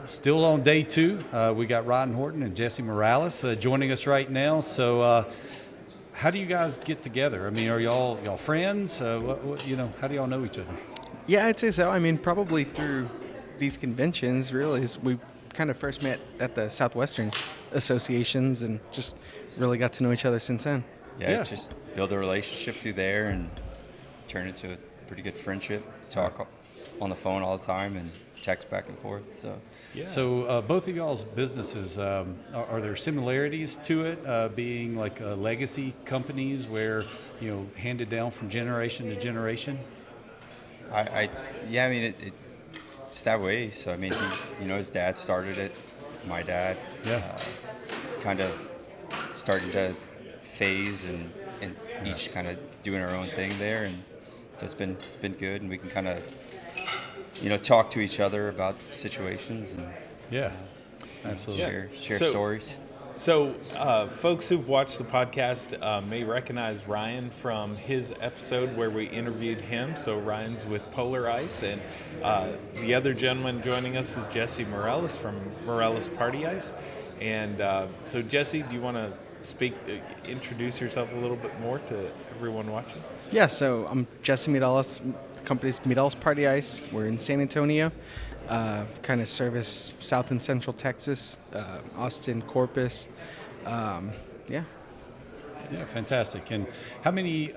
still on day 2. We got Ryan Horton and Jesse Mireles joining us right now. So how do you guys get together? I mean, are y'all friends? How do y'all know each other? Yeah, I'd say so. I mean, probably through these conventions, really. We kind of first met at the Southwestern associations and just really got to know each other since then. Yeah, just build a relationship through there and turn into a pretty good friendship. Talk on the phone all the time and text back and forth. So both of y'all's businesses, are there similarities to it, being like legacy companies where, handed down from generation to generation? It's that way. So, I mean, his dad started it. My dad kind of started to phase and each kind of doing our own thing there. And so it's been good, and we can kind of, talk to each other about situations and absolutely share stories. So folks who've watched the podcast may recognize Ryan from his episode where we interviewed him. So Ryan's with Polar Ice, and the other gentleman joining us is Jesse Mireles from Mireles Party Ice. And so Jesse, do you want to introduce yourself a little bit more to everyone watching? Yeah, so I'm Jesse Mireles. The company's Mireles Party Ice. We're in San Antonio. Kind of service South and Central Texas, Austin, Corpus. Yeah, fantastic. And how many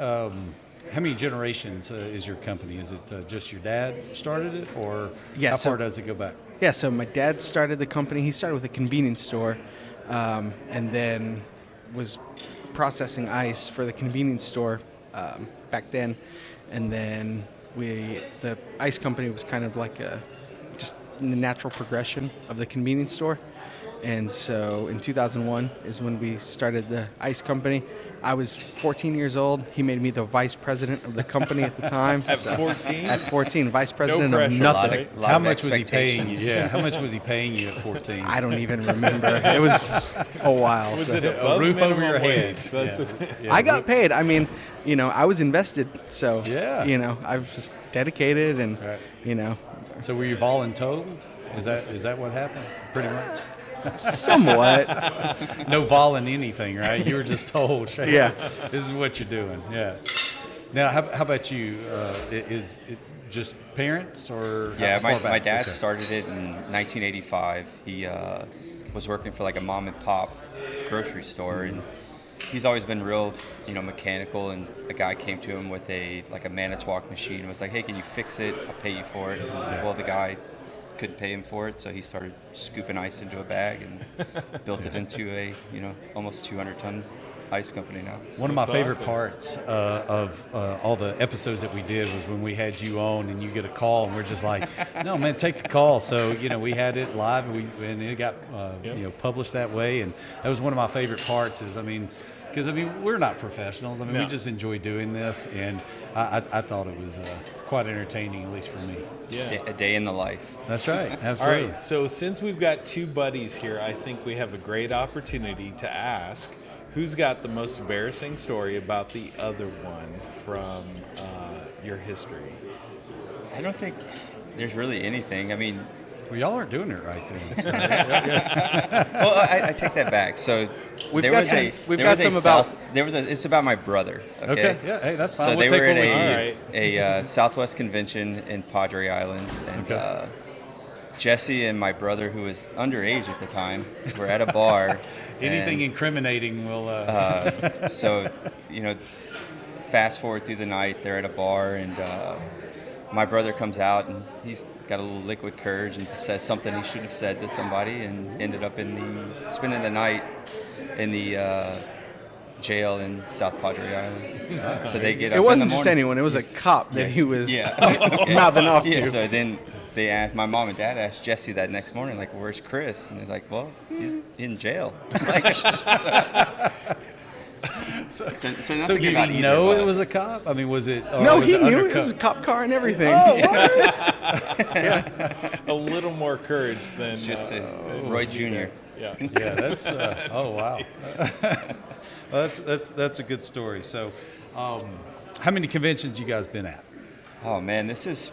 generations is your company? Is it just your dad started it, or how far does it go back? Yeah, so my dad started the company. He started with a convenience store, and then was processing ice for the convenience store back then. And then the ice company was kind of like just in the natural progression of the convenience store. And so in 2001 is when we started the ice company. I was 14 years old. He made me the vice president of the company at the time. At 14? At 14, vice president no of pressure, nothing. Right? How much was he paying you? Yeah, how much was he paying you at 14? I don't even remember. It was a while. Was so. it above a roof over your wage? head? I got paid. I mean, I was invested. So, yeah. I was just dedicated and, So were you voluntold? Is that what happened? Pretty much? Somewhat. No vol in anything, right? You were just told, hey, yeah, this is what you're doing. Yeah. Now, how about you? Is it just parents or? Yeah, how far back? my dad started it in 1985. He was working for like a mom and pop grocery store, and he's always been real, mechanical. And a guy came to him with a Manitowoc machine and was like, "Hey, can you fix it? I'll pay you for it." Well, the guy couldn't pay him for it, so he started scooping ice into a bag and built it into a almost 200-ton ice company now. One of my favorite parts of all the episodes that we did was when we had you on and you get a call and we're just like, no man, take the call. So we had it live and it got published that way, and that was one of my favorite parts. Because we're not professionals. We just enjoy doing this, and I thought it was quite entertaining, at least for me. Yeah, a day in the life. That's right. Absolutely. All right. So since we've got two buddies here, I think we have a great opportunity to ask who's got the most embarrassing story about the other one from your history. I don't think there's really anything. Well, y'all aren't doing it right then. So. Well, I take that back. So it's about my brother. Okay. Yeah. Hey, that's fine. So we'll they were at need. a Southwest convention in Padre Island, and Jesse and my brother, who was underage at the time, were at a bar. Anything incriminating will. So, fast forward through the night, they're at a bar, and my brother comes out, and he's got a little liquid courage and says something he should have said to somebody, and ended up spending the night in the jail in South Padre Island. So they get up. It wasn't in the just morning. anyone; it was a cop that he was okay. mouthing off to. So then they asked, my mom and dad asked Jesse that next morning, like, "Where's Chris?" And he's like, "Well, he's in jail." So did he know it was a cop? Was it? No, was he it knew undercover? it was a cop car and everything. Oh, what? A little more courage than just Roy Jr. Yeah. Yeah, that's. Oh wow. Well, that's a good story. So, how many conventions you guys been at? Oh man, this is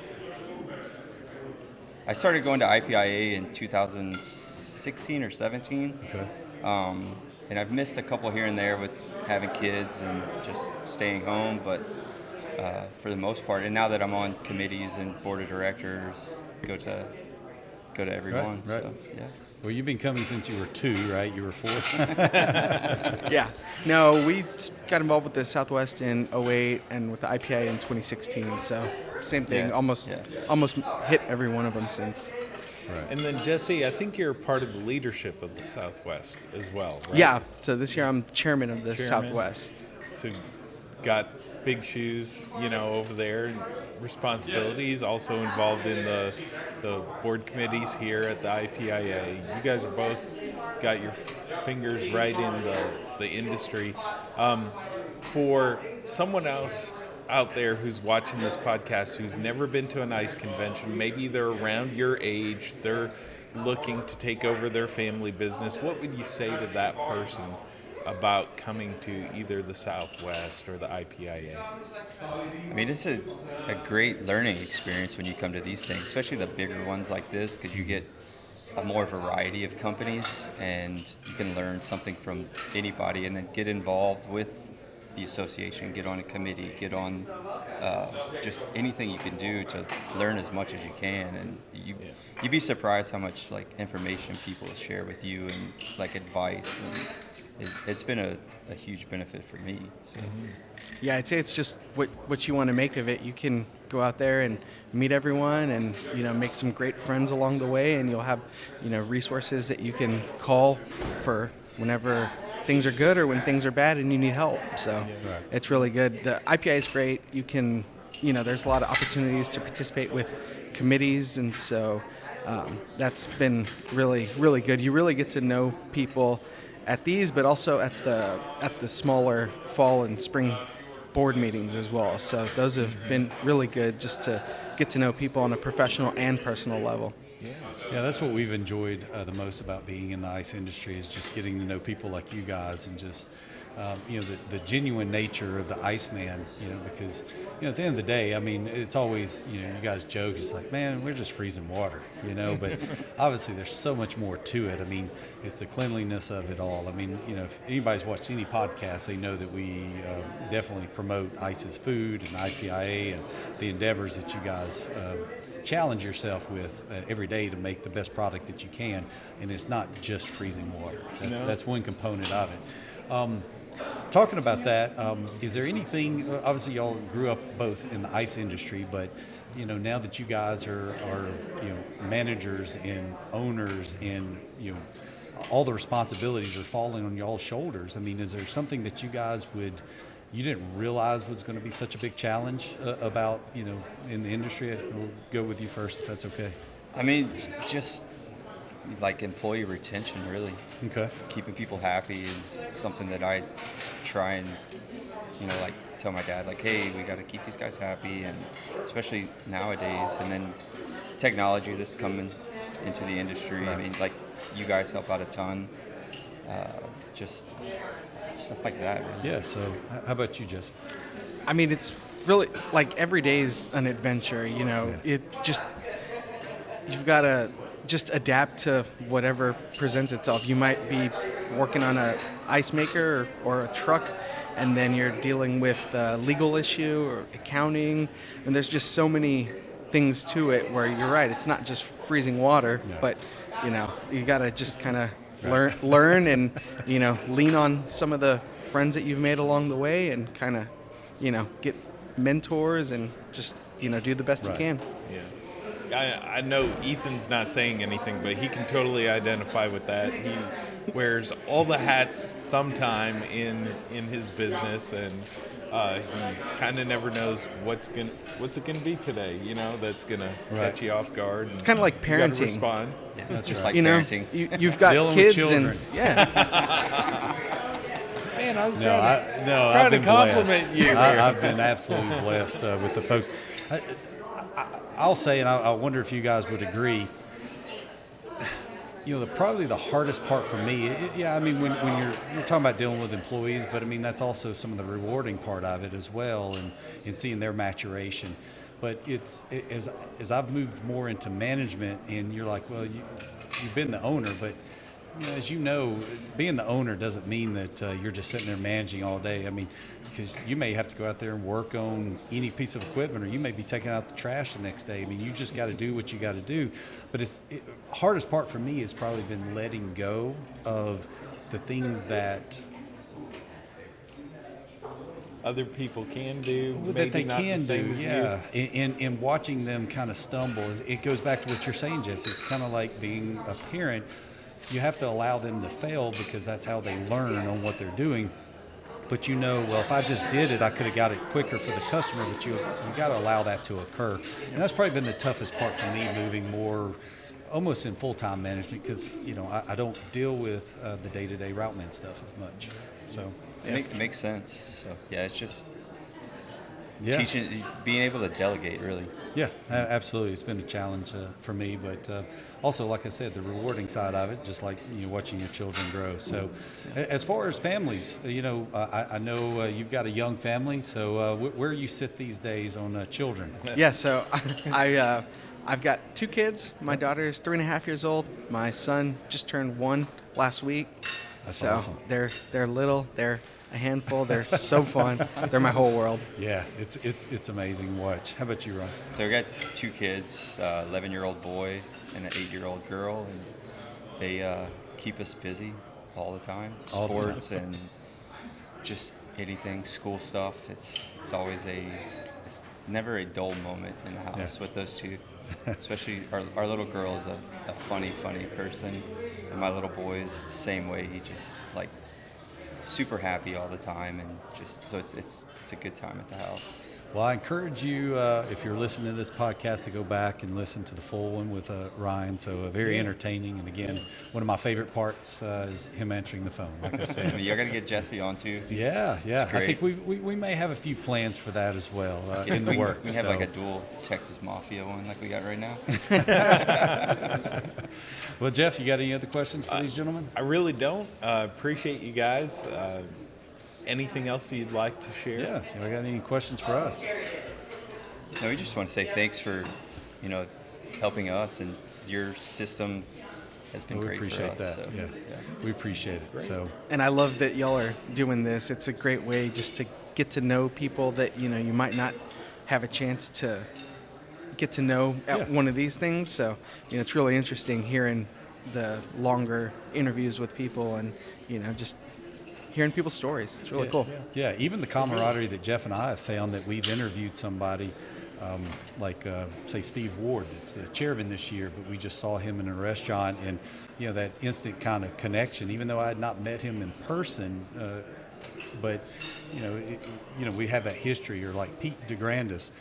I started going to IPIA in 2016 or 17. Okay. And I've missed a couple here and there with having kids and just staying home, but for the most part, and now that I'm on committees and board of directors, go to every one. Right. So, yeah. Well, you've been coming since you were 2, right? You were 4. Yeah. No, we got involved with the Southwest in '08 and with the IPA in 2016. So same thing, Yeah, almost hit every one of them since. Right. And then Jesse, I think you're part of the leadership of the Southwest as well, right? Yeah. So this year I'm chairman of the Chairman. Southwest. So got big shoes, over there, responsibilities, also involved in the board committees here at the IPIA. You guys are both got your fingers right in the industry. For someone else out there who's watching this podcast who's never been to an ICE convention, maybe they're around your age, they're looking to take over their family business, what would you say to that person about coming to either the Southwest or the IPIA? I mean, it's a great learning experience when you come to these things, especially the bigger ones like this, because you get a more variety of companies and you can learn something from anybody and then get involved with the association, get on a committee, get on just anything you can do to learn as much as you can. And you'd be surprised how much like information people share with you and like advice. And it's been a huge benefit for me. So. Mm-hmm. Yeah, I'd say it's just what you want to make of it. You can go out there and meet everyone and, make some great friends along the way, and you'll have, resources that you can call for whenever things are good or when things are bad and you need help. So It's really good. The IPI is great. You can, there's a lot of opportunities to participate with committees, and so that's been really, really good. You really get to know people at these, but also at the smaller fall and spring board meetings as well. So those have been really good, just to get to know people on a professional and personal level. Yeah, that's what we've enjoyed the most about being in the ice industry, is just getting to know people like you guys, and just the genuine nature of the Iceman. Because at the end of the day, I mean, it's always you guys joke, it's like, man, we're just freezing water, but obviously there's so much more to it. I mean, it's the cleanliness of it all. I mean, if anybody's watched any podcast, they know that we definitely promote ICE's food and IPIA and the endeavors that you guys challenge yourself with every day to make the best product that you can, and it's not just freezing water. That's one component of it. Talking about that, is there anything, obviously y'all grew up both in the ice industry, but now that you guys are managers and owners, and all the responsibilities are falling on y'all's shoulders, I mean, is there something that you guys you didn't realize was going to be such a big challenge about, in the industry? We'll go with you first, if that's okay. I mean, just like employee retention, really. Okay. Keeping people happy is something that I try and, like tell my dad, like, hey, we got to keep these guys happy, and especially nowadays. And then technology that's coming into the industry. Right. I mean, like, you guys help out a ton. Just stuff like that, really. Yeah, so how about you, Jesse? I mean, it's really, like, every day is an adventure, It just, you've got to just adapt to whatever presents itself. You might be working on a ice maker or a truck, and then you're dealing with a legal issue or accounting, and there's just so many things to it where you're right, it's not just freezing water, but, you got to just kind of learn and, lean on some of the friends that you've made along the way, and kind of, get mentors and just, do the best you can. Yeah. I know Ethan's not saying anything, but he can totally identify with that. He wears all the hats sometime in his business, and he kind of never knows what's it gonna be today. That's gonna catch you off guard. It's kind of like parenting. You gotta respond. Yeah, that's just like parenting. You've got Dealing kids with children. Man, I was trying to compliment you. I've been absolutely blessed with the folks. I'll say, and I wonder if you guys would agree, probably the hardest part for me, I mean, when you're talking about dealing with employees, but I mean, that's also some of the rewarding part of it as well, and seeing their maturation. But as I've moved more into management, and you're like, well, you've been the owner, but as you know, being the owner doesn't mean that you're just sitting there managing all day. I mean, because you may have to go out there and work on any piece of equipment, or you may be taking out the trash the next day. I mean, you just got to do what you got to do. But hardest part for me has probably been letting go of the things that other people can do, that they not the can same do, as yeah. And watching them kind of stumble, it goes back to what you're saying, Jesse. It's kind of like being a parent. You have to allow them to fail because that's how they learn on what they're doing. But well, if I just did it, I could have got it quicker for the customer, but you got to allow that to occur. And that's probably been the toughest part for me, moving more almost in full-time management, because, I don't deal with the day-to-day RouteMan stuff as much. So It makes sense. So, yeah, it's just yeah. being able to delegate, really. Yeah, absolutely. It's been a challenge for me, but also, like I said, the rewarding side of it, just like watching your children grow. So, as far as families, I know you've got a young family. So, where you sit these days on children? Yeah, so I've got 2 kids. My daughter is 3.5 years old. My son just turned 1 last week. That's so awesome. They're little. They're a handful. They're so fun. They're my whole world. Yeah, it's amazing to watch. How about you, Ron? So I got 2 kids, 11-year-old boy and an 8-year-old girl, and they keep us busy all the time. All the Sports and just anything, school stuff. It's always it's never a dull moment in the house with those 2. Especially our little girl is a funny person, and my little boy is the same way. He just super happy all the time, and just so it's a good time at the house. Well, I encourage you, if you're listening to this podcast, to go back and listen to the full one with Ryan. So very entertaining. And again, one of my favorite parts is him answering the phone, like I said. You're going to get Jesse on too. Yeah. I think we may have a few plans for that as well in the works. We have like a dual Texas Mafia one like we got right now. Well, Jeff, you got any other questions for these gentlemen? I really don't. Appreciate you guys. Anything else you'd like to share? Yeah, you got any questions for us? No, we just want to say thanks for, helping us, and your system has been We great appreciate for us. that. So, Yeah, we appreciate it. So And I love that y'all are doing this. It's a great way just to get to know people that you might not have a chance to get to know at one of these things. So it's really interesting hearing the longer interviews with people, and just hearing people's stories. It's really cool. Yeah, even the camaraderie that Jeff and I have found, that we've interviewed somebody like, say, Steve Ward, that's the chairman this year, but we just saw him in a restaurant, and that instant kind of connection, even though I had not met him in person, but we have that history. Or like Pete DeGrandis.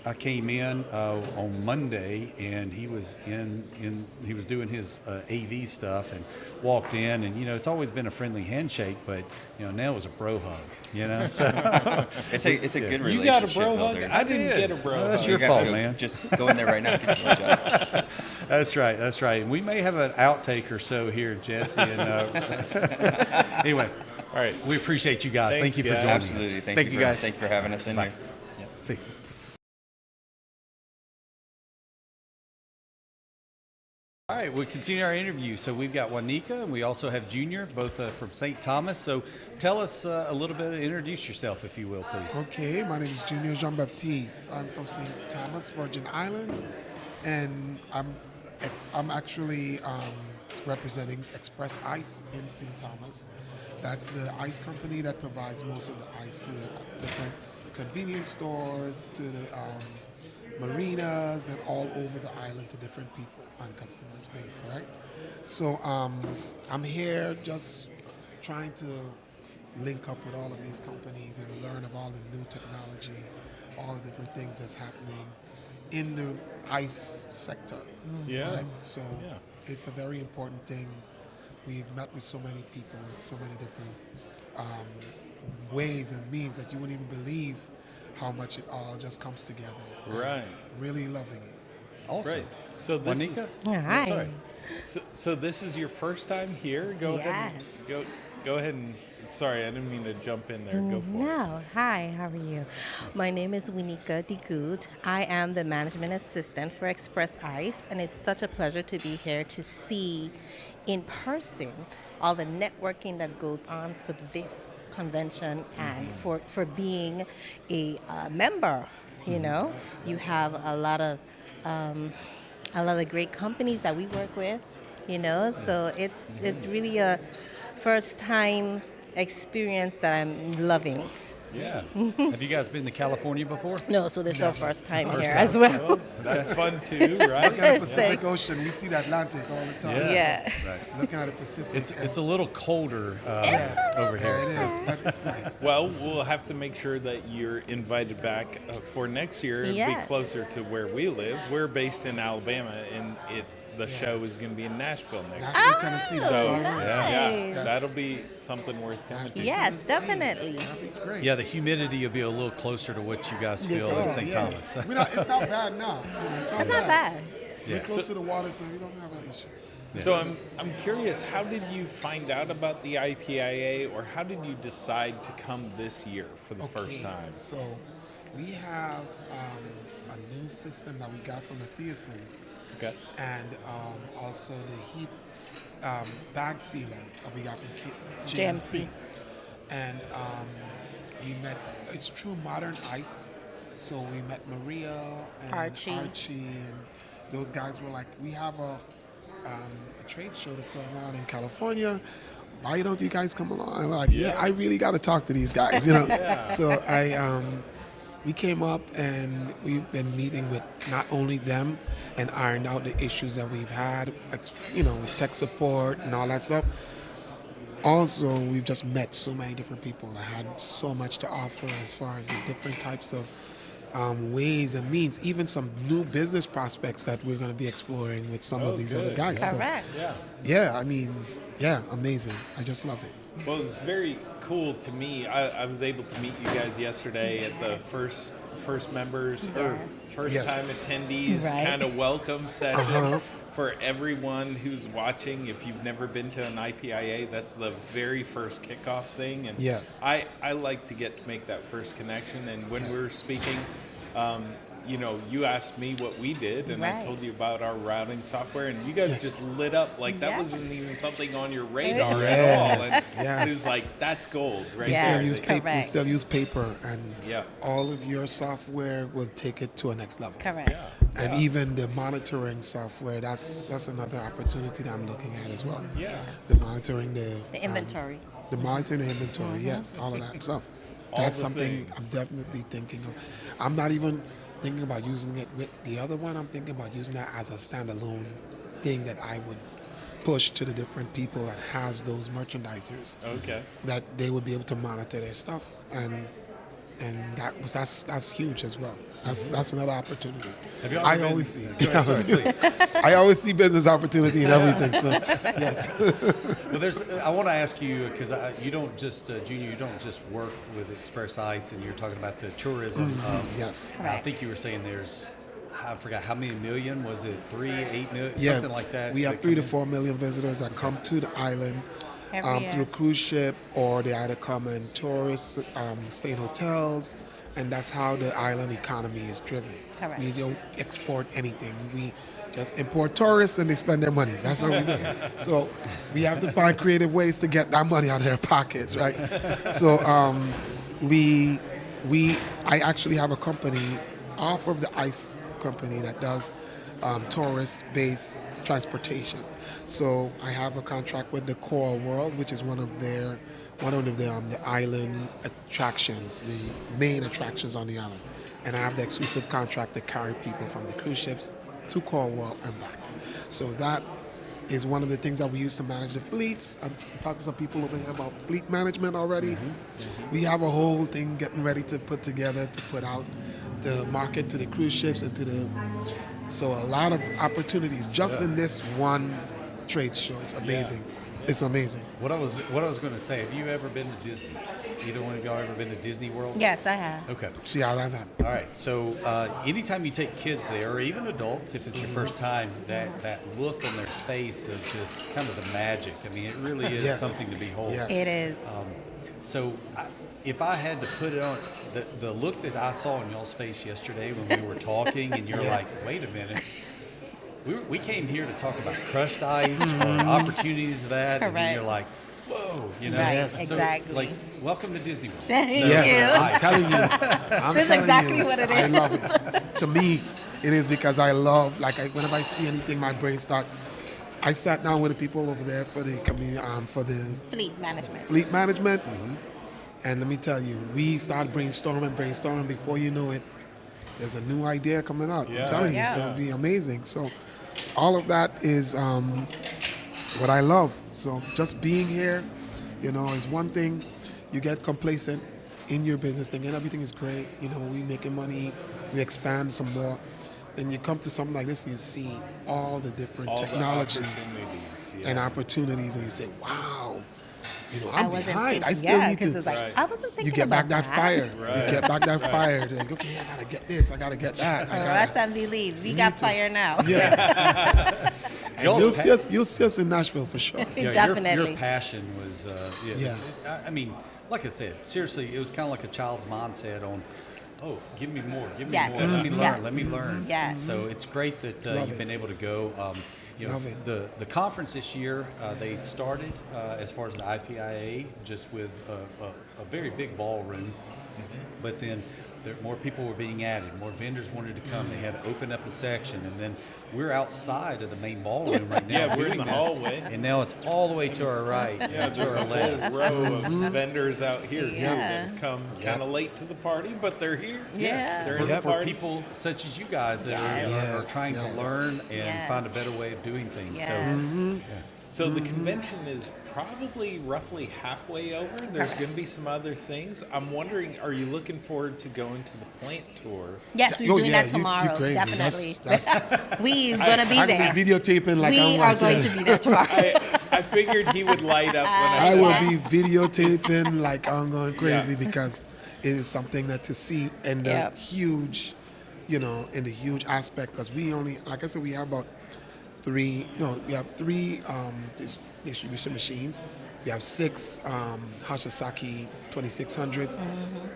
I came in on Monday, and he was he was doing his AV stuff, and walked in, and it's always been a friendly handshake, but now it was a bro hug. So it's a good relationship You got a bro hug? builder. I didn't get a bro hug. That's your fault, man. Just go in there right now and get your job. That's right. And we may have an outtake or so here, Jesse. And anyway, all right. we appreciate you guys. Thanks, Thank you for guys. joining Absolutely. us. Thank you, guys. Thank you for having us in Bye. here. See. All right, we'll continue our interview. So we've got Winnika, and we also have Junior, both from St. Thomas. So tell us a little bit, introduce yourself, if you will, please. Okay, my name is Junior Jean-Baptiste. I'm from St. Thomas, Virgin Islands, and I'm actually representing Express Ice in St. Thomas. That's the ice company that provides most of the ice to the different convenience stores, to the marinas, and all over the island to different people and customers base, right? So I'm here just trying to link up with all of these companies and learn of all the new technology, all the different things that's happening in the ice sector. Yeah. Right? So it's a very important thing. We've met with so many people in so many different ways and means that you wouldn't even believe how much it all just comes together. Right. Really loving it. Awesome. Great. So this Winnika? is All right. sorry. So this is your first time here? Go ahead. Yes. And go ahead and, sorry, I didn't mean to jump in there. Go for it. No. Hi, how are you? My name is Winnika DeGout. I am the management assistant for Express Ice, and it's such a pleasure to be here to see in person all the networking that goes on for this convention and for being a member. You know, you have a lot of great companies that we work with. You know, so it's really a first time experience that I'm loving. Yeah. Have you guys been to California before? No, so this is our first time First here time. as well. Well, that's fun too, right? Looking at the Pacific Ocean, we see the Atlantic all the time. Yeah. Right. Looking at the Pacific. It's a little colder over here. It is, So. but it's nice. Well, we'll have to make sure that you're invited back for next year and be Yes. closer to where we live. We're based in Alabama, and the show is going to be in Nashville next year. Nashville, Tennessee. That's So, why. nice. yeah, that'll be something worth coming to. Yes, definitely. That'd be great. Yeah, the humidity will be a little closer to what you guys feel Oh, in St. yeah. Thomas. It's not bad now. It's That's not bad. We're Yeah. close to the water, so we don't have an issue. So I'm curious, how did you find out about the IPIA, or how did you decide to come this year for the first time? So we have a new system that we got from Matthiasen, Okay. and also the heat bag sealer that we got from JMC. And we met, it's true modern ice. So we met Maria and Archie. and those guys were like, we have a trade show that's going on in California. Why don't you guys come along? And we're like, yeah, I really got to talk to these guys, you know. So we came up and we've been meeting with not only them and ironed out the issues that we've had, you know, with tech support and all that stuff. Also, we've just met so many different people that had so much to offer as far as the different types of ways and means, even some new business prospects that we're going to be exploring with some of these other guys. So, Correct. yeah, I mean, yeah, amazing. I just love it. Well, it's very cool to me. I was able to meet you guys yesterday at the first members or first Yeah. time attendees Right. kind of welcome session for everyone who's watching. If you've never been to an IPIA, that's the very first kickoff thing. And Yes. I like to get to make that first connection. And when we were speaking, you know, you asked me what we did, and I Right. told you about our routing software, and you guys just lit up like that Yeah. wasn't even something on your radar at Yes, all. And yes. it was like, that's gold right We Yeah. still there. use paper. We Correct. still use paper, and Yeah. all of your software will take it to a next level. Correct. And even the monitoring software, that's another opportunity that I'm looking at as well. Yeah. The monitoring The inventory. the monitoring the inventory, yes, all of that. So that's the something things. I'm definitely thinking of. I'm not even thinking about using it with the other one. I'm thinking about using that as a standalone thing that I would push to the different people that has those merchandisers, Okay. that they would be able to monitor their stuff, and that's huge as well. That's another opportunity. Have you I ever been- always see. Go ahead, sorry, please. I always see business opportunity in everything. So yes. Well, I want to ask you, because you don't just, Junior, you don't just work with Express Ice, and you're talking about the tourism. Yes. I think you were saying there's, I forgot how many million, was it 3, 8 million, Yeah, something like that? we have that 3 to come in? 4 million visitors that come to the island Every year. through cruise ship, or they either come in tourists, stay in hotels, and that's how the island economy is driven. Correct. We don't export anything. We just import tourists and they spend their money. That's how we do it. So we have to find creative ways to get that money out of their pockets, right? So I actually have a company off of the ICE company that does tourist-based transportation. So I have a contract with the Coral World, which is one of the island attractions, the main attractions on the island. And I have the exclusive contract to carry people from the cruise ships to Coral World and back. So that is one of the things that we use to manage the fleets. I'm talking to some people over here about fleet management already. We have a whole thing getting ready to put together to put out the market to the cruise ships and to the. So a lot of opportunities just in this one trade show. It's amazing. It's amazing. What I was going to say, have you ever been to Disney? either one of y'all ever been to Disney World? Yes, I have. Okay. See, I love that. All right. So anytime you take kids there, or even adults, if it's your first time, that look on their face of just kind of the magic. I mean, it really is Yes. something to behold. Yes. It is. So if I had to put it on, the look that I saw on y'all's face yesterday when we were talking, and you're Yes. like, wait a minute. We came here to talk about crushed ice or opportunities of that, and then Correct. you're like, whoa, you know. Right, Yes. So, exactly. like, welcome to Disney World. Thank So, you. Yes, ice. I'm telling you. That's exactly what it I is. love it. To me, it is because I love, whenever I see anything, my brain starts. I sat down with the people over there for the community, for the Fleet management. fleet management, and let me tell you, we start brainstorming. Before you know it, there's a new idea coming out. Yeah. I'm telling you, Yeah. it's going to be amazing. So, all of that is what I love. So, just being here, is one thing. You get complacent in your business, thinking everything is great. We making money, we expand some more. Then you come to something like this, and you see all the different All technology the opportunities. Yeah. and opportunities, and you say, "Wow, I I'm wasn't behind. thinking, I still need because to." it's like, Right. I wasn't thinking You get back about that fire. Right. You get back that fire. You're like, okay, I gotta get this. I gotta get that. Trust and believe. We got to. fire now. Yeah. And Y'all's you'll see us in Nashville for sure. Yeah, Definitely. Your passion was, Yeah. I mean, like I said, seriously, it was kind of like a child's mindset on, oh, give me more, Yes. more, let me learn, Yes. let me learn. Yes. So it's great that Love you've it. been able to go. Love it. The conference this year, they started as far as the IPIA, just with a very big ballroom, but then more people were being added, more vendors wanted to come. They had to open up the section, and then we're outside of the main ballroom right now. Yeah, we're in doing the this, hallway. And now it's all the way to our right, Yeah, and to there's our a left. whole row of vendors out here too. Yeah. They've come kind of late to the party, but they're here. Yeah. They're For, in the for party. people such as you guys that are Yes, trying yes. to learn and Yes. find a better way of doing things. Yes. So the convention is probably roughly halfway over. There's going to be some other things. I'm wondering, are you looking forward to going to the plant tour? Yes, we're Oh, doing yeah, that you tomorrow. crazy. Definitely. That's- We're going to be I'm there. gonna be videotaping like We I'm are watching. going to be there tomorrow. I figured he would light up when I I will said be videotaping like I'm going crazy because it is something that to see and the Yep. huge, in the huge aspect because we only, like I said, we have about three distribution machines. We have 6 Hashasaki 2600s.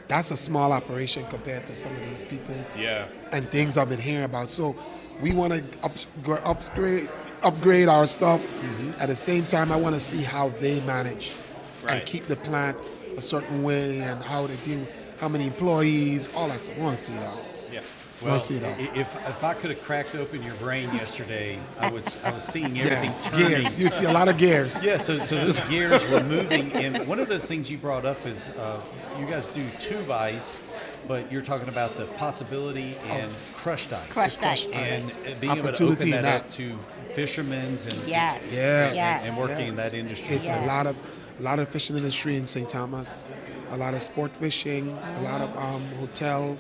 That's a small operation compared to some of these people Yeah. and things I've been hearing about. So we want to upgrade our stuff. At the same time, I want to see how they manage Right. and keep the plant a certain way and how they deal, how many employees, all that stuff. I want to see that. Yeah. I want to see that. If I could have cracked open your brain yesterday, I was seeing everything turning. Gears. You see a lot of gears. Yeah, so those gears were moving, and one of those things you brought up is you guys do tube ice, but you're talking about the possibility in crushed ice. Crushed ice. And being able to Opportunity open in that that. up to fishermen's and Yes. Yes. Yes. and working in that industry. It's Yes. a lot of fishing industry in St. Thomas, a lot of sport fishing, a lot of hotel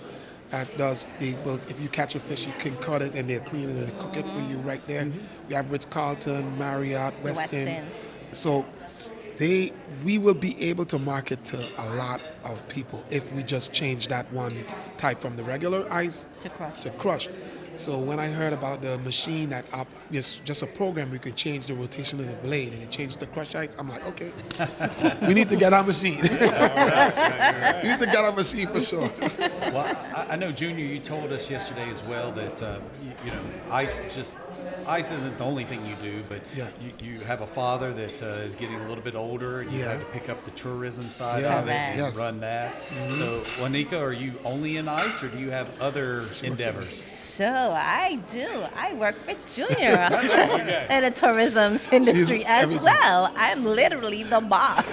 that does if you catch a fish, you can cut it and they'll clean it and cook it for you right there. We have Ritz-Carlton, Marriott, Westin. Westin. So we will be able to market to a lot of people if we just change that one type from the regular ice To crush. So when I heard about the machine that just a program, we could change the rotation of the blade and it changed the crush ice. I'm like, okay, we need to get our machine. We need to get our machine for sure. Well, I know, Junior, you told us yesterday as well that ice isn't the only thing you do, but Yeah. you have a father that is getting a little bit older, and you Yeah. had to pick up the tourism side Yeah. of it and Yes. run that. So, Juanica, are you only in ice, or do you have other endeavors? So I do. I work for Junior in the tourism industry as everything. well. I'm literally the boss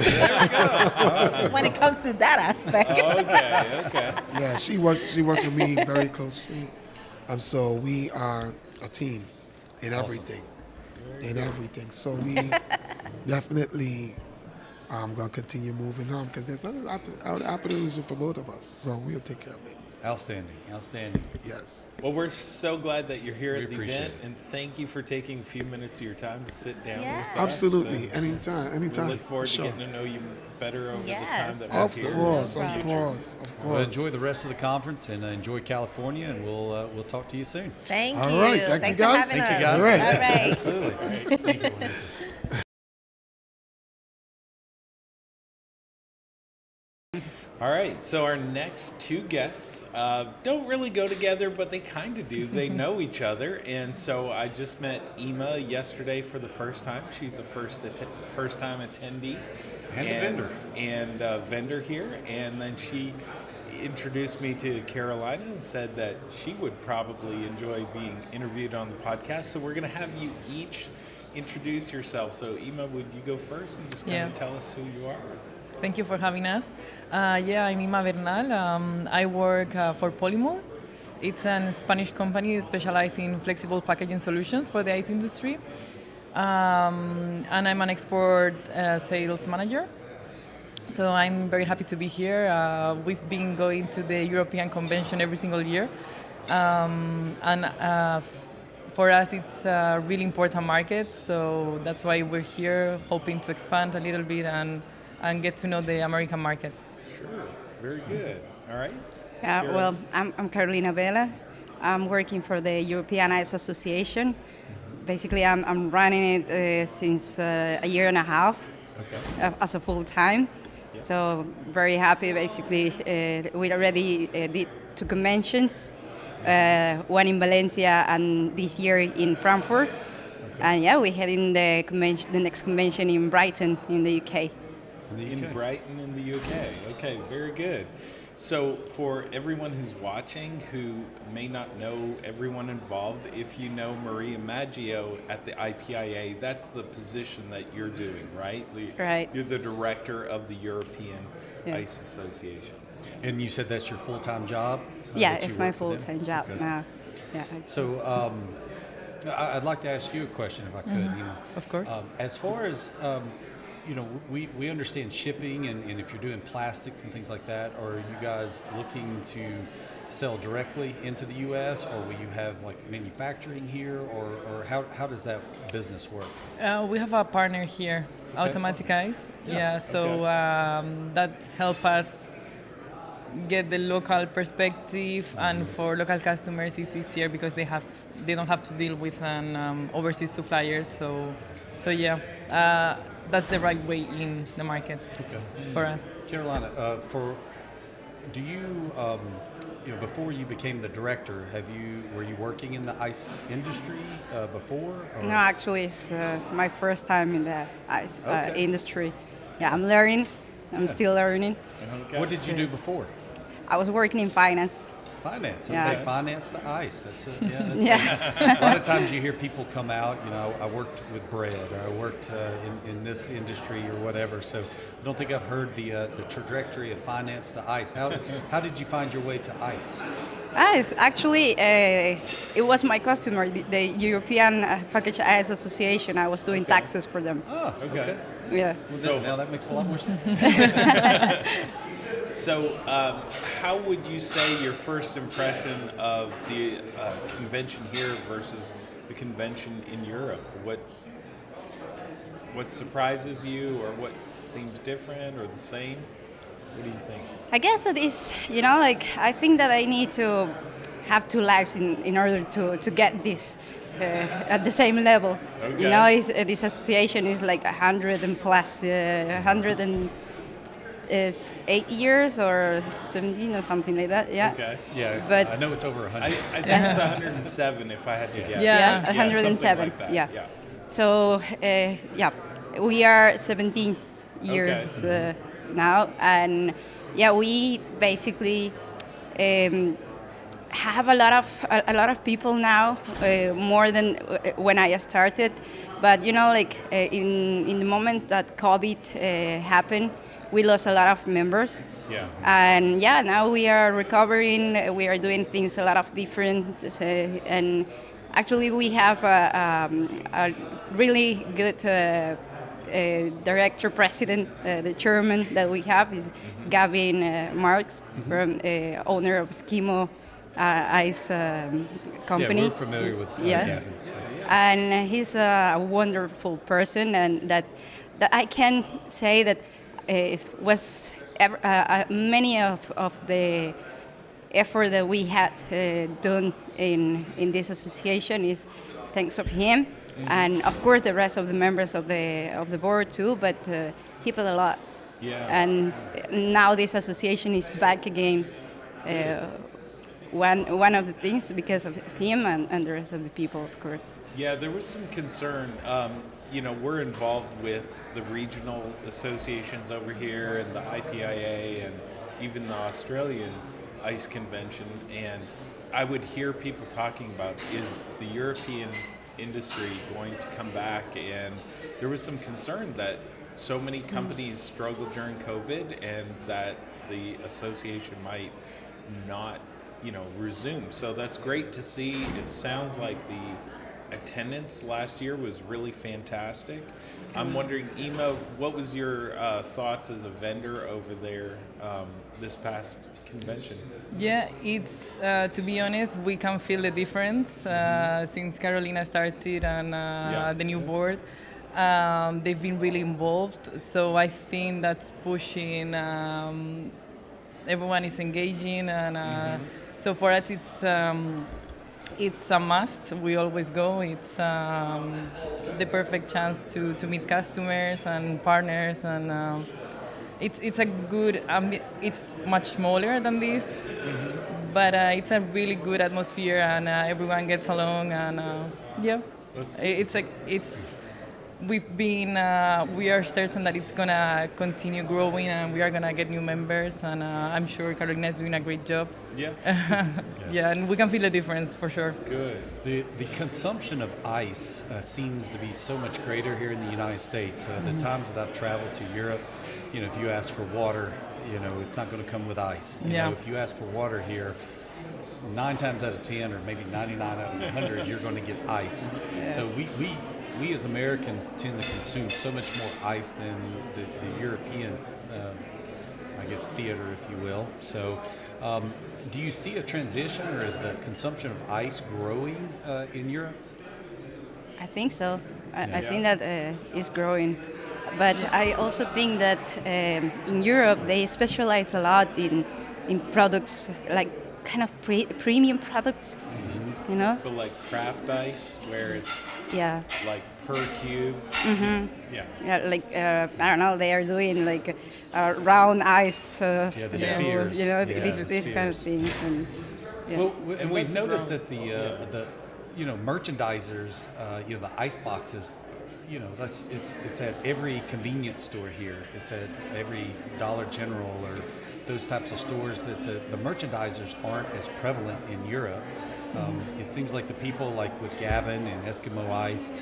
when it comes to that aspect. Okay. Yeah, she works with me very closely. So we are a team in everything. In everything. So we definitely going to continue moving on because there's other opportunities for both of us. So we'll take care of it. Outstanding, outstanding. Yes. Well, we're so glad that you're here We at the appreciate event, it. and thank you for taking a few minutes of your time to sit down Yes. with us. Absolutely. And Anytime. we look forward for to sure. getting to know you better over the Yes. time that we're Of here. course, No of problem. course, of Well, course. enjoy the rest of the conference and enjoy California, and we'll talk to you soon. Thank All you. right, thank Thanks you, for guys. having Thank you, us. guys. All right. All right. Absolutely. Thank you. All right, so our next two guests don't really go together, but they kind of do. They know each other, and so I just met Inma yesterday for the first time. She's a first-time attendee And a vendor. and a vendor here. And then she introduced me to Carolina and said that she would probably enjoy being interviewed on the podcast. So we're going to have you each introduce yourself. So Inma, would you go first and just kind of tell us who you are? Thank you for having us. I'm Inma Bernal. I work for Polymor. It's a Spanish company specialized in flexible packaging solutions for the ice industry. And I'm an export sales manager. So I'm very happy to be here. We've been going to the European convention every single year. For us, it's a really important market. So that's why we're here, hoping to expand a little bit and get to know the American market. Sure, very good. All right. Yeah, You're well, I'm Carolina Vela. I'm working for the European Ice Association. Basically, I'm running it since a year and a half as a full time. So very happy. Basically, we already did 2 conventions, one in Valencia and this year in Frankfurt. And yeah, we're heading the next convention in Brighton in the UK. in Brighton in the UK. Okay, very good. So for everyone who's watching who may not know everyone involved, if you know Maria Maggio at the IPIA, that's the position that you're doing, right? Right. You're the director of the European Ice Association. And you said that's your full-time job? Yeah, that you it's my work for them? full-time job Okay. now. Yeah. So I'd like to ask you a question, if I could. Inma. Of course. As far as, we understand shipping, and if you're doing plastics and things like that, are you guys looking to sell directly into the U.S., or will you have like manufacturing here, or how does that business work? We have a partner here, Automatic Ice. Yeah. So that help us get the local perspective, and for local customers it's easier because they don't have to deal with an overseas supplier. So yeah, that's the right way in the market for us. Carolina, do you, before you became the director, were you working in the ice industry before? Or? No, actually, it's my first time in the ice Okay. industry. Yeah, I'm learning. I'm still learning. Okay. What did you do before? I was working in finance. Finance. Okay, Yeah. Finance the ice. That's it. Yeah. That's Yeah. A lot of times you hear people come out, I worked with bread, or I worked in this industry or whatever. So I don't think I've heard the trajectory of finance to ice. How did you find your way to ice? Ice, actually, it was my customer, the European Package Ice Association. I was doing taxes for them. Oh, okay. Yeah. So now that makes a lot more sense. So, how would you say your first impression of the convention here versus the convention in Europe? What surprises you, or what seems different or the same? What do you think? I guess it is, I think that I need to have 2 lives in order to get this at the same level. Okay. This association is like 100 and plus, 108 years or 17 or something like that. Yeah. Okay. Yeah, But- I know it's over 100. I think it's 107 if I had to guess. Yeah. 107. something like that. Yeah. So, we are 17 years now, and we basically have a lot of people now, more than when I started. But in the moment that COVID happened, we lost a lot of members. Yeah. And now we are recovering. We are doing things a lot of different, and actually we have a really good director, president, the chairman that we have is Gavin Marks, from owner of Skimo Ice Company. Yeah, we're familiar with Gavin. So. And he's a wonderful person, and that I can say that was many of the effort that we had done in this association is thanks of him, and of course the rest of the members of the board too. But he put a lot. Yeah. And now this association is back again. One of the things because of him and the rest of the people, of course. Yeah, there was some concern. We're involved with the regional associations over here and the IPIA and even the Australian Ice Convention. And I would hear people talking about, is the European industry going to come back? And there was some concern that so many companies struggled during COVID and that the association might not resume. So that's great to see. It sounds like the attendance last year was really fantastic. I'm wondering, Inma, what was your thoughts as a vendor over there this past convention? Yeah, it's to be honest, we can feel the difference since Carolina started and the new board. They've been really involved, so I think that's pushing. Everyone is engaging, and so for us, it's a must. We always go. It's the perfect chance to meet customers and partners, and it's a good. It's much smaller than this, but it's a really good atmosphere, and everyone gets along, and we are certain that it's gonna continue growing, and we are gonna get new members, and I'm sure Carolina is doing a great job. Yeah. Yeah, and we can feel the difference for sure. Good. The consumption of ice seems to be so much greater here in the United States. The times that I've traveled to Europe, if you ask for water, it's not going to come with ice. If you ask for water here, 9 times out of 10, or maybe 99 out of 100, you're going to get ice. Yeah. So we as Americans tend to consume so much more ice than the European, theater, if you will. So do you see a transition, or is the consumption of ice growing in Europe? I think so. I think that it's growing. But I also think that in Europe, they specialize a lot in products, like kind of premium products, So like craft ice, where it's like per cube. I don't know, they are doing like round ice. The spheres. These kind of things. And, and we've noticed that the merchandisers, the ice boxes, it's at every convenience store here. It's at every Dollar General or those types of stores. That the merchandisers aren't as prevalent in Europe. It seems like the people, like with Gavin and Eskimo Ice,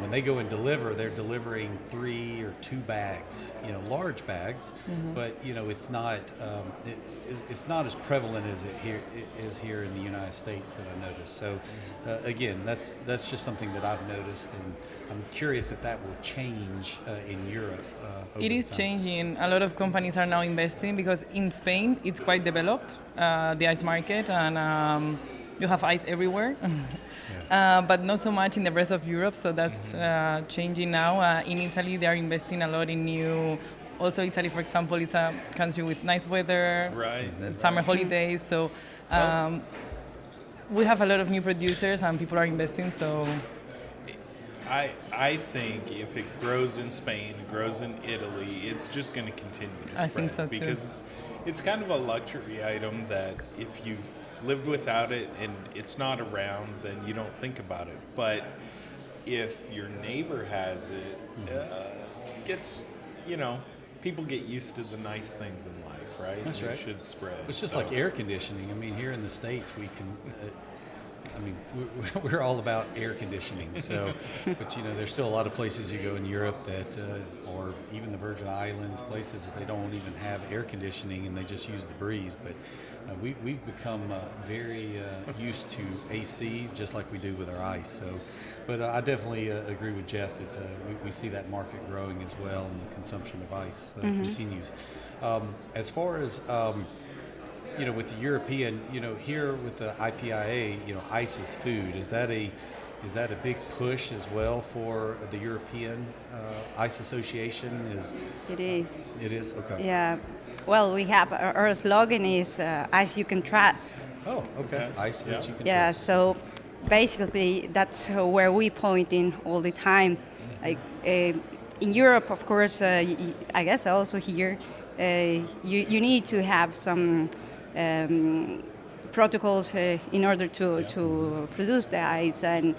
when they go and deliver, they're delivering 3 or 2 bags, large bags, but it's not as prevalent as it is here in the United States that I noticed. So again, that's just something that I've noticed, and I'm curious if that will change in Europe. It is changing. A lot of companies are now investing because in Spain it's quite developed, the ice market, and you have ice everywhere, but not so much in the rest of Europe, so that's changing now. In Italy, they are investing a lot in new... Also, Italy, for example, is a country with nice weather, summer holidays, so we have a lot of new producers and people are investing, so... I think if it grows in Spain, it grows in Italy, it's just going to continue to spread. I think so, too. Because it's kind of a luxury item that if you've lived without it and it's not around, then you don't think about it. But if your neighbor has it, gets, people get used to the nice things in life, right? That's right. It should spread. It's just like air conditioning. I mean, here in the States, we can, I mean, we're all about air conditioning. So, but there's still a lot of places you go in Europe that, or even the Virgin Islands, places that they don't even have air conditioning and they just use the breeze. But we've become very used to AC, just like we do with our ice. So, but I definitely agree with Jeff that we see that market growing as well, and the consumption of ice continues. As far as with the European, here with the IPIA, ice is food. Is that a big push as well for the European Ice Association? It is. It is? Okay. Yeah. Well, we have our slogan is ice you can trust. Oh, okay. Ice that you can Yeah. trust. So basically, that's where we point in all the time. Like in Europe, of course, I guess also here, you need to have some protocols in order to produce the ice, and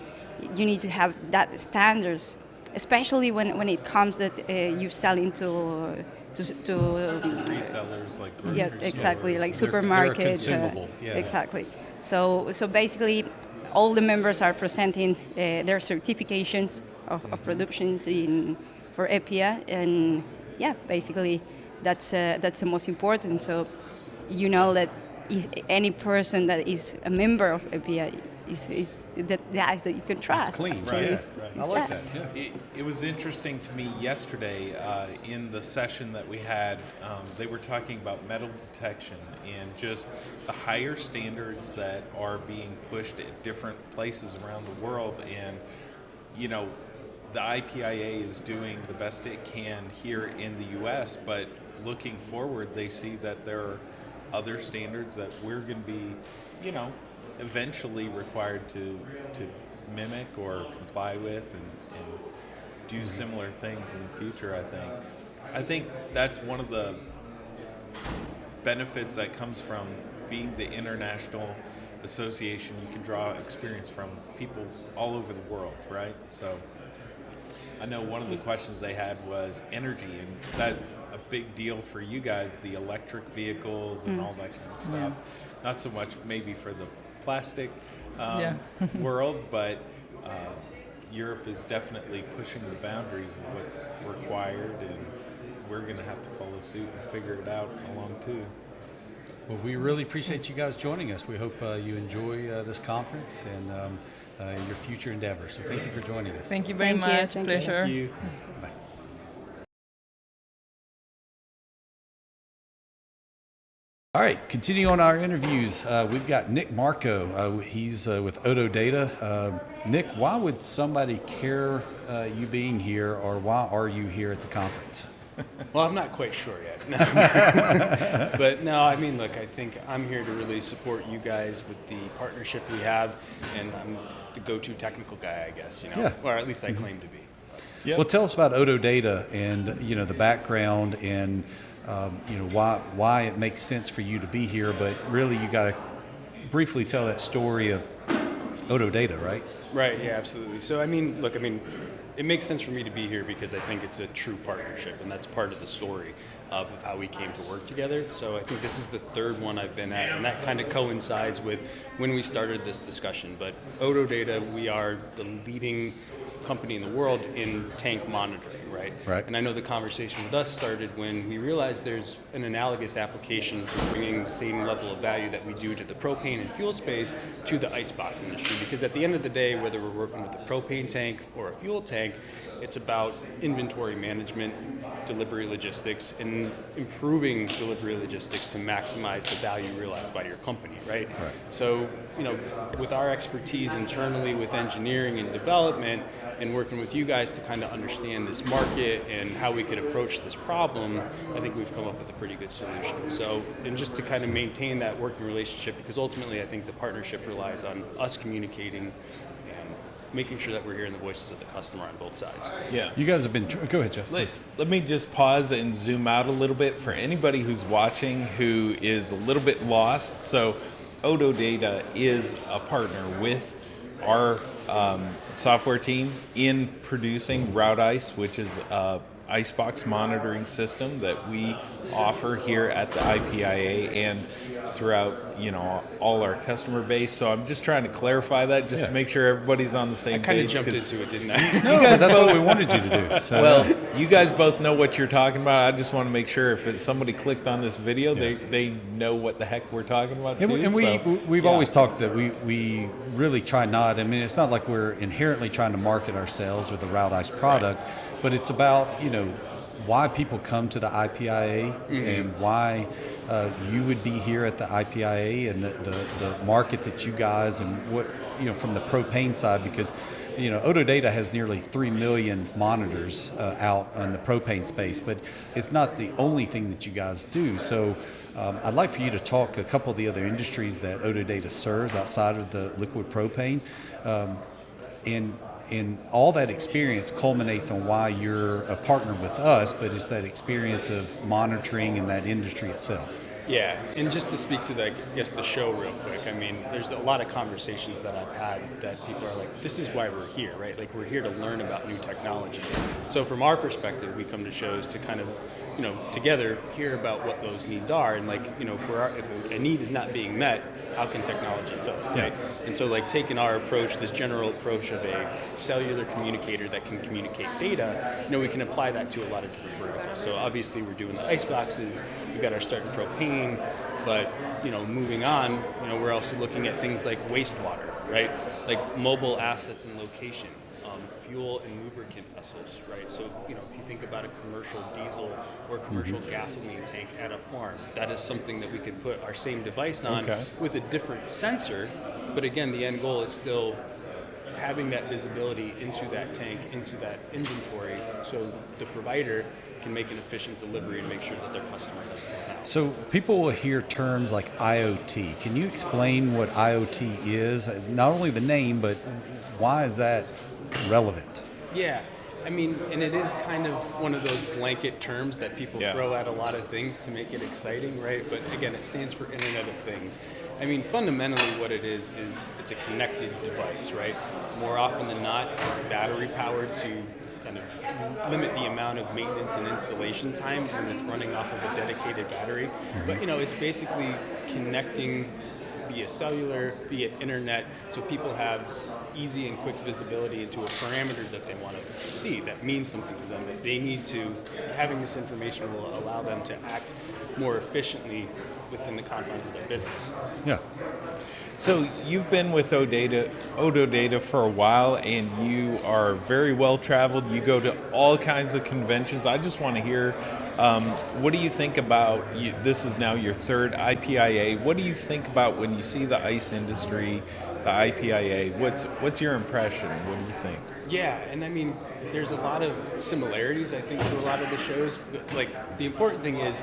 you need to have that standards, especially when it comes that you sell into Resellers like grocery yeah, exactly, stores. like They're supermarkets. consumable, yeah. Exactly. So basically, all the members are presenting their certifications of productions for IPIA, and yeah, basically that's the most important. So that if any person that is a member of IPIA is the ice that you can trust. It's clean, Actually, right? is- I is like that. Yeah. It was interesting to me yesterday in the session that we had. They were talking about metal detection and just the higher standards that are being pushed at different places around the world. And, the IPIA is doing the best it can here in the U.S., but looking forward, they see that there are other standards that we're going to be, eventually required to mimic or comply with and do similar things in the future. I think that's one of the benefits that comes from being the international association. You can draw experience from people all over the world, right? So I know one of the questions they had was energy, and that's a big deal for you guys, the electric vehicles and all that kind of stuff. Not so much maybe for the plastic world, but Europe is definitely pushing the boundaries of what's required, and we're going to have to follow suit and figure it out along too. Well, we really appreciate you guys joining us. We hope you enjoy this conference and your future endeavors. So thank you for joining us. Thank you very Thank you. much. Thank you. Pleasure. Thank you. Bye. All right, continuing on our interviews, we've got Nick Marco. He's with Odo Data. Nick, why would somebody care you being here, or why are you here at the conference? Well, I'm not quite sure yet. But no, I mean, look, I think I'm here to really support you guys with the partnership we have, and I'm the go-to technical guy, I guess, Yeah. or at least I claim to be. Yep. Well, tell us about Odo Data and the background and why it makes sense for you to be here. But really, you got to briefly tell that story of Odo Data, right? Right, yeah, absolutely. So, I mean, look, it makes sense for me to be here because I think it's a true partnership, and that's part of the story of how we came to work together. So I think this is the third one I've been at, and that kind of coincides with when we started this discussion. But Odo Data, we are the leading company in the world in tank monitoring, right? Right. And I know the conversation with us started when we realized there's an analogous application for bringing the same level of value that we do to the propane and fuel space to the icebox industry. Because at the end of the day, whether we're working with a propane tank or a fuel tank, it's about inventory management, delivery logistics, and improving delivery logistics to maximize the value realized by your company, right? Right. So, with our expertise internally with engineering and development, and working with you guys to kind of understand this market and how we could approach this problem, I think we've come up with a pretty good solution. So, and just to kind of maintain that working relationship, because ultimately I think the partnership relies on us communicating and making sure that we're hearing the voices of the customer on both sides. Yeah. You guys have been. Go ahead, Jeff. Let me just pause and zoom out a little bit for anybody who's watching who is a little bit lost. So, Odo Data is a partner with our software team in producing RouteIce, which is a icebox monitoring system that we offer here at the IPIA. And throughout, all our customer base. So I'm just trying to clarify that, just to make sure everybody's on the same I page. kind of jumped into it, didn't I? No, but that's what we wanted you to do. So. Well, you guys both know what you're talking about. I just want to make sure if somebody clicked on this video, they know what the heck we're talking about too. And we've always talked that we really try not. I mean, it's not like we're inherently trying to market ourselves or the Route Ice product, but it's about why people come to the IPIA and why you would be here at the IPIA and the market that you guys and what from the propane side, because Ododata has nearly 3 million monitors out in the propane space, but it's not the only thing that you guys do. So I'd like for you to talk a couple of the other industries that Ododata serves outside of the liquid propane. And all that experience culminates on why you're a partner with us, but it's that experience of monitoring in that industry itself. Yeah, and just to speak to the show real quick, I mean, there's a lot of conversations that I've had that people are like, this is why we're here, right? Like, we're here to learn about new technology. So from our perspective, we come to shows to kind of, together hear about what those needs are, and if a need is not being met, how can technology fill it, right? And so taking our approach, this general approach of a cellular communicator that can communicate data, we can apply that to a lot of different verticals. So obviously we're doing the ice boxes, we've got our start in propane, but moving on, we're also looking at things like wastewater, right? Like mobile assets and location, fuel and lubricant vessels, right? So if you think about a commercial diesel or commercial gasoline tank at a farm, that is something that we could put our same device on with a different sensor, but again, the end goal is still having that visibility into that tank, into that inventory, so the provider can make an efficient delivery and make sure that their customer doesn't have. So people will hear terms like IoT. Can you explain what IoT is? Not only the name, but why is that relevant? Yeah, I mean, and it is kind of one of those blanket terms that people throw at a lot of things to make it exciting, right? But again, it stands for Internet of Things. I mean, fundamentally what it is it's a connected device, right? More often than not, battery powered to kind of limit the amount of maintenance and installation time when it's running off of a dedicated battery. But it's basically connecting via cellular, via internet, so people have easy and quick visibility into a parameter that they want to see that means something to them, that they need to, having this information will allow them to act more efficiently within the confines of their business. Yeah. So you've been with Ododata for a while, and you are very well traveled. You go to all kinds of conventions. I just want to hear, what do you think about, this is now your third IPIA. What do you think about when you see the ice industry, the IPIA? What's your impression? What do you think? Yeah, and I mean, there's a lot of similarities, I think, to a lot of the shows. But the important thing is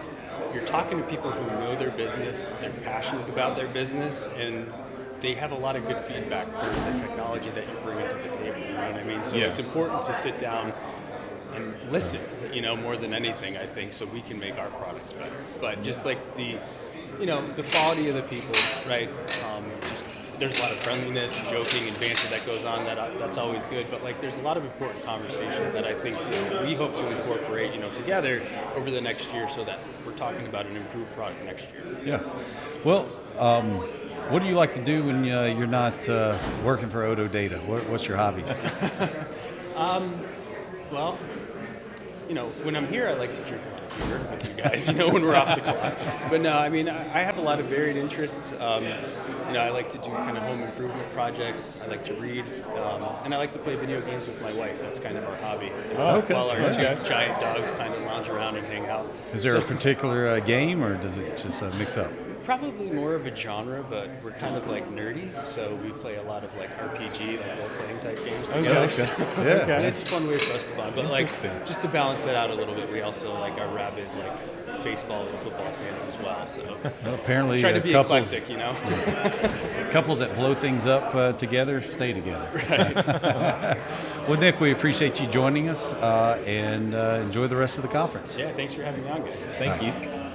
you're talking to people who know their business, they're passionate about their business, and they have a lot of good feedback for the technology that you're bringing to the table, you know what I mean? So it's important to sit down and listen, more than anything, I think, so we can make our products better. But just the quality of the people, right? There's a lot of friendliness and joking and banter that goes on. That's always good. But there's a lot of important conversations that I think we hope to incorporate, together over the next year, so that we're talking about an improved product next year. Yeah. Well, what do you like to do when you're not working for Ododata? What's your hobbies? Well, when I'm here, I like to drink a lot of beer with you guys, when we're off the clock. But no, I mean, I have a lot of varied interests. I like to do kind of home improvement projects. I like to read, and I like to play video games with my wife. That's kind of our hobby. While our two giant dogs kind of lounge around and hang out. Is there a particular game, or does it just mix up? Probably more of a genre, but we're kind of nerdy, so we play a lot of RPG, role-playing type games together. Yeah. It's a fun way for us to bond. But just to balance that out a little bit, we also are rabid baseball and football fans as well. So apparently, try to be couples, eclectic, couples that blow things up together stay together. Right. Well, Nick, we appreciate you joining us, and enjoy the rest of the conference. Yeah, thanks for having me on, guys. Thank you.